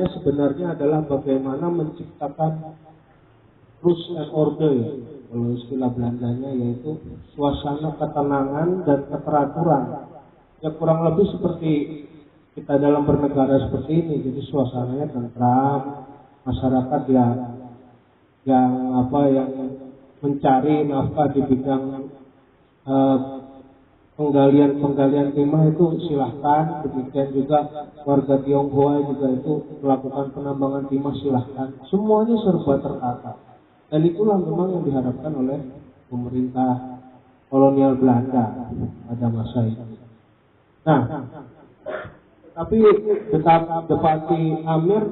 persoalannya sebenarnya adalah bagaimana menciptakan rules and order, ya, kalau istilah Belandanya, yaitu suasana ketenangan dan keteraturan. Ya kurang lebih seperti kita dalam bernegara seperti ini, jadi suasananya tentram, masyarakat yang mencari nafkah di bidang penggalian timah itu silahkan, demikian juga warga Tionghoa juga itu melakukan penambangan timah silahkan, semuanya serba tertata, dan itulah memang yang diharapkan oleh pemerintah kolonial Belanda pada masa itu. Nah, tapi Depati Amir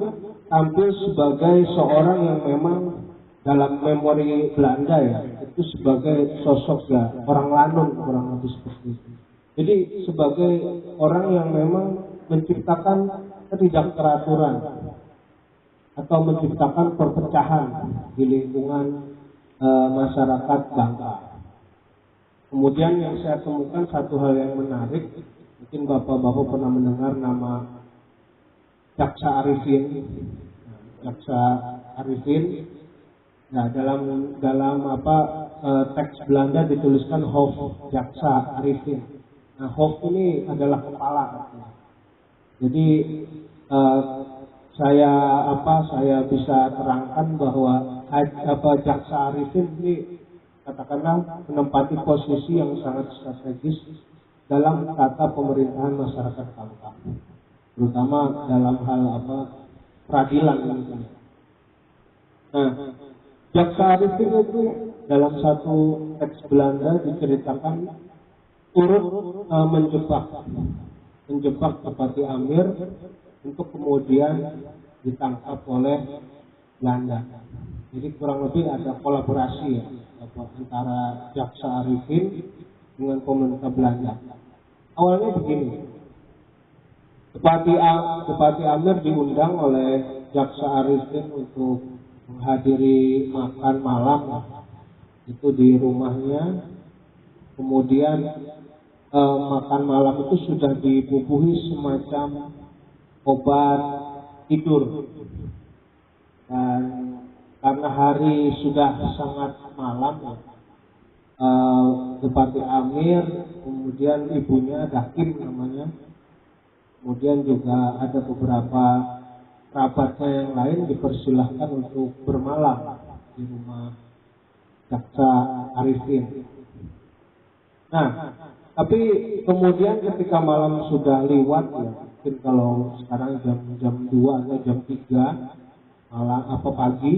tampil sebagai seorang yang memang dalam memori Belanda ya, itu sebagai sosok ya orang lanun kurang lebih seperti itu. Jadi sebagai orang yang memang menciptakan ketidakteraturan atau menciptakan perpecahan di lingkungan masyarakat Bangka. Kemudian yang saya temukan satu hal yang menarik, mungkin bapak-bapak pernah mendengar nama Jaksa Arifin. Jaksa Arifin. Nah, dalam teks Belanda dituliskan Hof Jaksa Arifin. Nah, Hof ini adalah kepala. Jadi saya bisa terangkan bahwa Jaksa Arifin ini katakanlah menempati posisi yang sangat strategis dalam tata pemerintahan masyarakat Bangka, terutama dalam hal peradilan ini. Nah, Jaksa Arifin itu dalam satu teks Belanda diceritakan turut menjebak Depati Amir untuk kemudian ditangkap oleh Belanda. Jadi kurang lebih ada kolaborasi ya antara Jaksa Arifin dengan pemerintah Belanda. Awalnya begini, Depati Amir diundang oleh Jaksa Arifin untuk menghadiri makan malam itu di rumahnya. Kemudian makan malam itu sudah dibubuhi semacam obat tidur, dan karena hari sudah sangat malam, Depati Amir, kemudian ibunya Dakim namanya, kemudian juga ada beberapa kerabatnya yang lain dipersilahkan untuk bermalam di rumah Jaksa Arifin. Nah, tapi kemudian ketika malam sudah lewat ya, mungkin kalau sekarang jam 2 atau jam 3 malam pagi,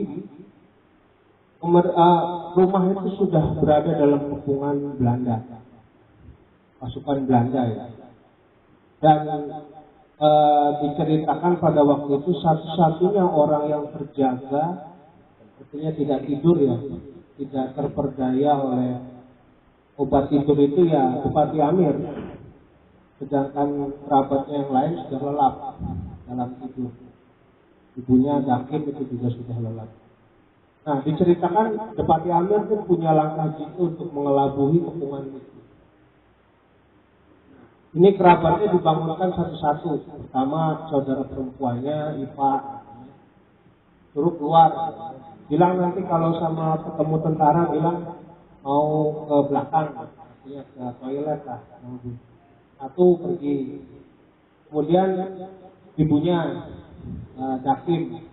rumah itu sudah berada dalam kepungan Belanda, pasukan Belanda ya. Dan diceritakan pada waktu itu satu-satunya orang yang terjaga, artinya tidak tidur ya, tidak terperdaya oleh obat tidur itu ya Depati Amir, sedangkan kerabatnya yang lain sudah lelap dalam tidur. Ibunya Dakim itu juga sudah lelap. Nah, diceritakan Depati Amir pun punya langkah jitu untuk mengelabui kepungan itu. Ini kerabatnya dibangunkan satu-satu. Pertama saudara perempuannya, Ipa, suruh keluar. Bilang nanti kalau sama ketemu tentara, bilang mau ke belakang, artinya ke toilet lah. Satu pergi. Kemudian ibunya Dakim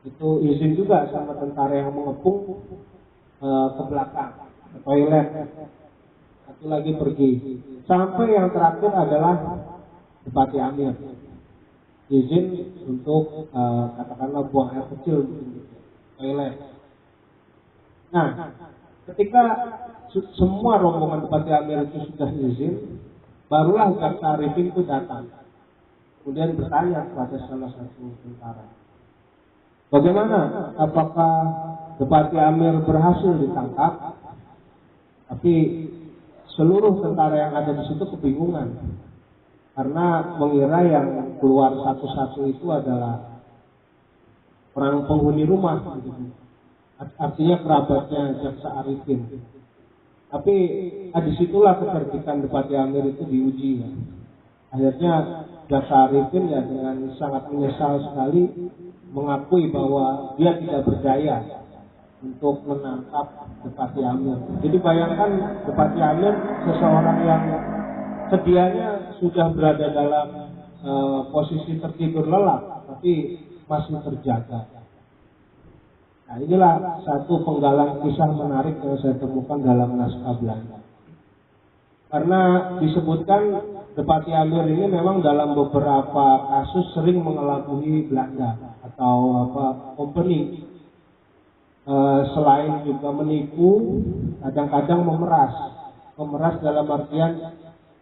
itu izin juga sama tentara yang mengepung ke belakang, ke toilet. Satu lagi pergi. Sampai yang terakhir adalah Depati Amir izin untuk katakanlah buang air kecil di toilet. Nah, ketika semua rombongan Depati Amir itu sudah izin, barulah Jaksa Arifin itu datang. Kemudian bertanya kepada salah satu tentara, bagaimana? Apakah Depati Amir berhasil ditangkap? Tapi seluruh tentara yang ada di situ kebingungan karena mengira yang keluar satu-satu itu adalah orang penghuni rumah, gitu. Artinya kerabatnya Jaksa Arifin. Tapi disitulah kecerdikan Depati Amir itu diuji. Ya. Akhirnya Jaksa Arifin ya dengan sangat menyesal sekali mengakui bahwa dia tidak berdaya untuk menangkap Depati Amir. Jadi bayangkan Depati Amir seseorang yang sedianya sudah berada dalam posisi tertidur lelap, tapi masih terjaga. Nah, inilah satu penggalan kisah menarik yang saya temukan dalam naskah Belanda. Karena disebutkan Depati Amir ini memang dalam beberapa kasus sering mengelabui Belanda atau company. Selain juga menipu, kadang-kadang memeras. Memeras dalam artian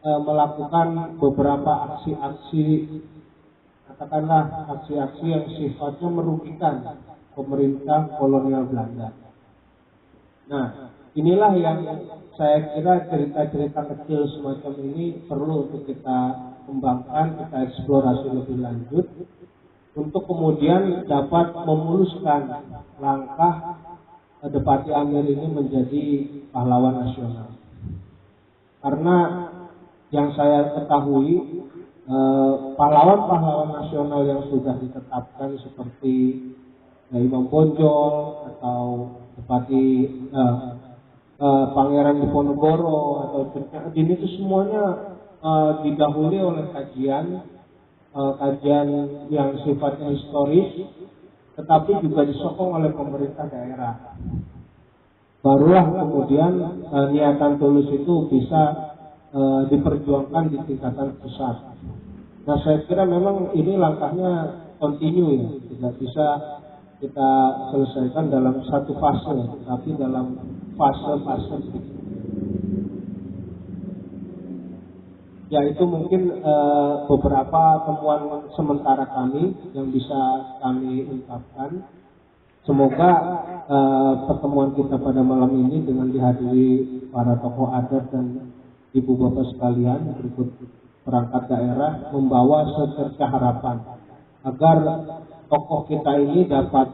melakukan beberapa aksi-aksi, katakanlah aksi-aksi yang sifatnya merugikan pemerintah kolonial Belanda. Nah, inilah yang saya kira cerita-cerita kecil semacam ini perlu untuk kita kembangkan, kita eksplorasi lebih lanjut untuk kemudian dapat memuluskan langkah Depati Amir ini menjadi pahlawan nasional. Karena yang saya ketahui pahlawan-pahlawan nasional yang sudah ditetapkan seperti Imam Bonjol atau Depati Pangeran Diponegoro atau Cetnya itu semuanya didahului oleh kajian yang sifatnya historis, tetapi juga disokong oleh pemerintah daerah. Barulah kemudian niatan tulus itu bisa diperjuangkan di tingkatan pusat. Nah, saya kira memang ini langkahnya kontinu ya, tidak bisa kita selesaikan dalam satu fase, tapi dalam fase-fase. Ya, itu mungkin beberapa temuan sementara kami yang bisa kami ungkapkan. Semoga pertemuan kita pada malam ini dengan dihadiri para tokoh adat dan ibu bapak sekalian berikut perangkat daerah membawa secercah harapan agar tokoh kita ini dapat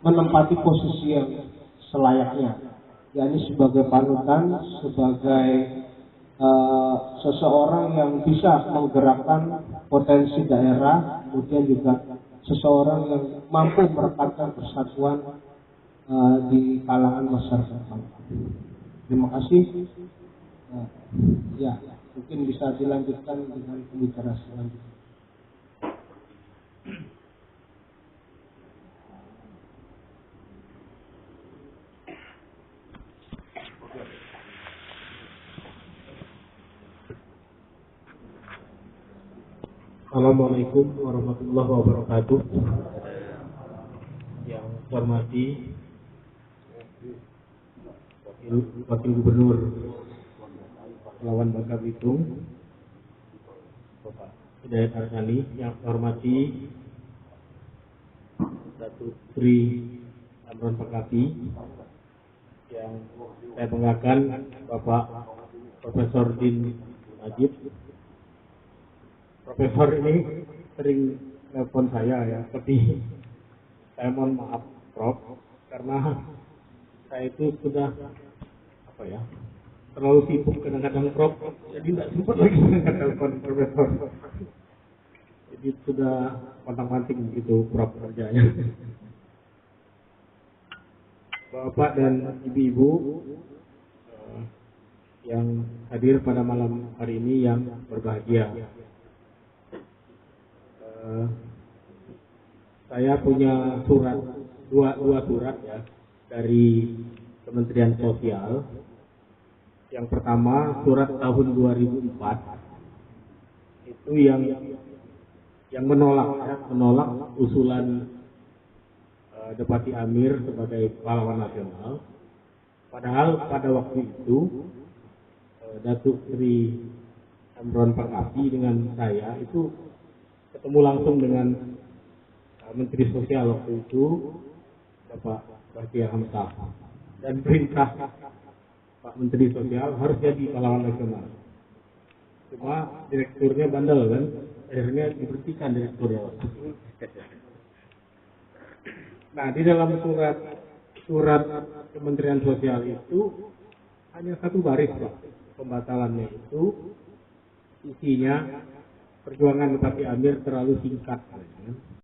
menempati posisi yang selayaknya, yakni sebagai panutan, sebagai seseorang yang bisa menggerakkan potensi daerah, kemudian juga seseorang yang mampu merekatkan persatuan di kalangan masyarakat. Terima kasih. Ya, mungkin bisa dilanjutkan dengan pembicaraan selanjutnya. Assalamualaikum warahmatullahi wabarakatuh. Yang saya hormati Wakil Gubernur Kepulauan Bangka Belitung, Bapak Hidayat Arsani, yang saya hormati Datuk Sri Amron Pakapi, yang saya banggakan Bapak Profesor Din Najib. Profesor ini sering telepon saya ya, tapi saya mohon maaf Prof, karena saya itu sudah terlalu sibuk kadang-kadang Prof, jadi tidak sempat lagi telepon Profesor. Jadi sudah pantang-panting gitu Prof kerjanya. Bapak dan ibu-ibu yang hadir pada malam hari ini yang berbahagia. Saya punya surat, dua surat ya dari Kementerian Sosial. Yang pertama surat tahun 2004 itu yang menolak usulan Depati Amir sebagai pahlawan nasional. Padahal pada waktu itu Datuk Sri Amron Pakapi dengan saya itu ketemu langsung dengan Menteri Sosial waktu itu, Bapak Bahtiar Hamzah, dan perintah Pak Menteri Sosial harus jadi pahlawan nasional. Cuma direkturnya bandel kan, akhirnya diberhentikan direkturnya. Nah, di dalam surat Kementerian Sosial itu hanya satu baris Pak, pembatalannya itu isinya perjuangan tapi Amir terlalu singkat.